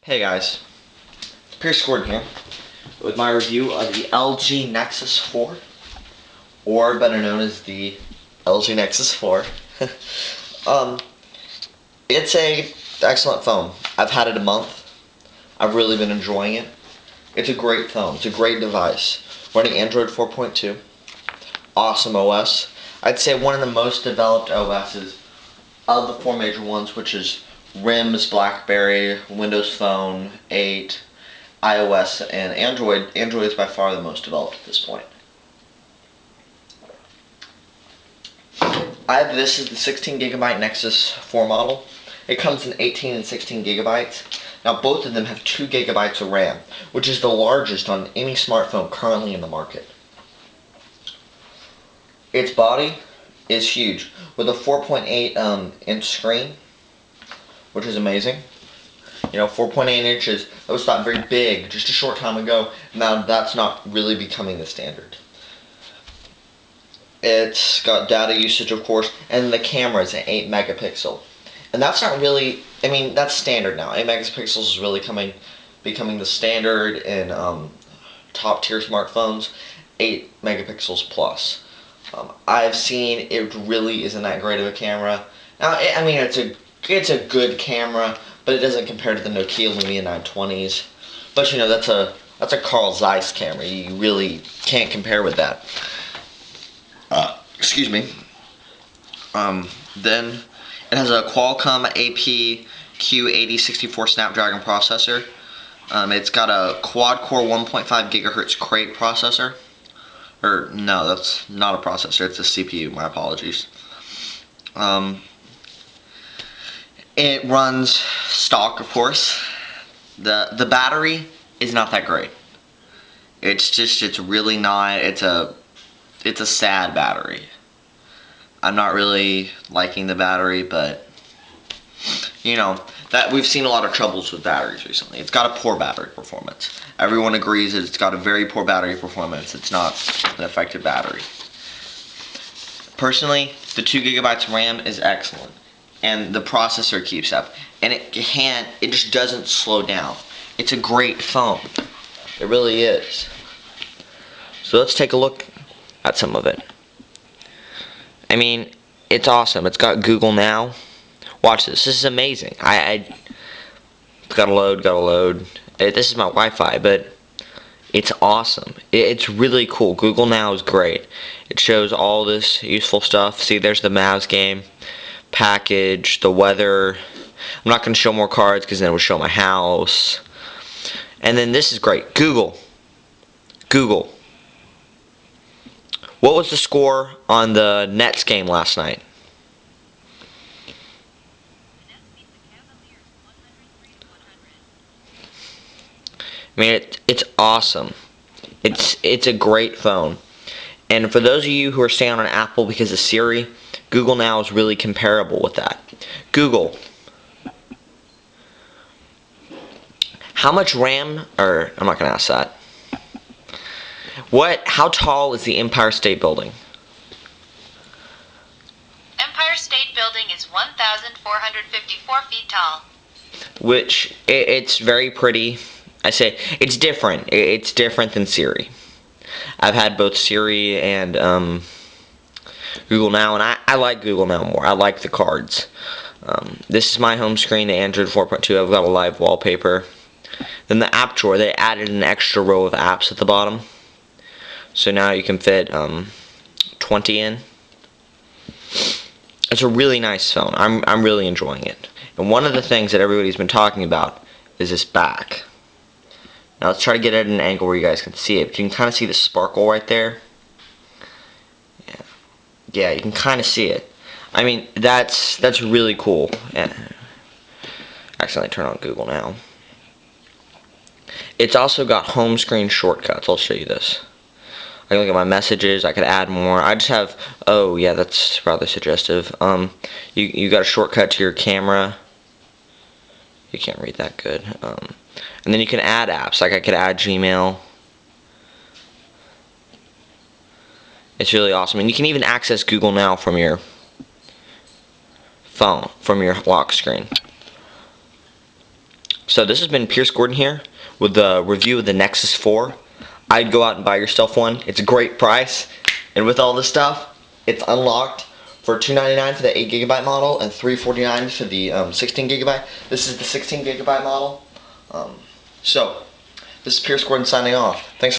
Hey guys, it's Pierce Gordon here with my review of the LG Nexus 4, or better known as the LG Nexus 4. It's a excellent phone. I've had it a month. I've really been enjoying it. It's a great phone. It's a great device. Running Android 4.2. Awesome OS. I'd say one of the most developed OSs of the four major ones, which is RIM's, BlackBerry, Windows Phone 8, iOS, and Android. Android is by far the most developed at this point. This is the 16 gigabyte Nexus 4 model. It comes in 18 and 16 gigabytes. Now both of them have 2 gigabytes of RAM, which is the largest on any smartphone currently in the market. Its body is huge, with a 4.8 inch screen, which is amazing. 4.8 inches, that was thought very big just a short time ago. Now that's not really becoming the standard. It's got data usage, of course, and the camera is an 8 megapixel. And that's not really, that's standard now. 8 megapixels is really becoming the standard in top tier smartphones, 8 megapixels plus. I've seen it really isn't that great of a camera. Now, it's a good camera, but it doesn't compare to the Nokia Lumia 920s. But that's a Carl Zeiss camera. You really can't compare with that. Excuse me. Then it has a Qualcomm APQ8064 Snapdragon processor. It's got a quad-core 1.5 gigahertz Crate processor. Or no, that's not a processor. It's a CPU. My apologies. It runs stock, of course. The battery is not that great. It's really not. It's a sad battery. I'm not really liking the battery, but that we've seen a lot of troubles with batteries recently. It's got a poor battery performance. Everyone agrees that it's got a very poor battery performance. It's not an effective battery. Personally, the 2 gigabytes of RAM is excellent, and the processor keeps up, and it just doesn't slow down. It's a great phone. It really is. So let's take a look at some of it. It's awesome. It's got Google Now. Watch this. This is amazing. Gotta load. This is my Wi-Fi, but it's awesome. It's really cool. Google Now is great. It shows all this useful stuff. See, there's the Mavs game, package, the weather. I'm not going to show more cards because then it would show my house. And then this is great. Google. What was the score on the Nets game last night? It's awesome. It's a great phone. And for those of you who are staying on Apple because of Siri, Google Now is really comparable with that. Google. How much RAM, or I'm not going to ask that. How tall is the Empire State Building? Empire State Building is 1,454 feet tall. Which, it's very pretty. I say, it's different. It's different than Siri. I've had both Siri and Google Now, and I like Google Now more. I like the cards. This is my home screen, the Android 4.2. I've got a live wallpaper. Then the app drawer, they added an extra row of apps at the bottom. So now you can fit 20 in. It's a really nice phone. I'm really enjoying it. And one of the things that everybody's been talking about is this back. Now let's try to get it at an angle where you guys can see it. But you can kind of see the sparkle right there. Yeah, you can kind of see it. That's really cool. Yeah. Accidentally turn on Google Now. It's also got home screen shortcuts. I'll show you this. I can look at my messages. I could add more. I just have. Oh yeah, that's rather suggestive. You got a shortcut to your camera. You can't read that good. And then you can add apps. Like I could add Gmail. It's really awesome, and you can even access Google Now from your phone, from your lock screen. So this has been Pierce Gordon here with the review of the Nexus 4. I'd go out and buy yourself one. It's a great price, and with all this stuff, it's unlocked for $299 for the 8GB model and $349 for the 16GB. This is the 16GB model. So, this is Pierce Gordon signing off. Thanks.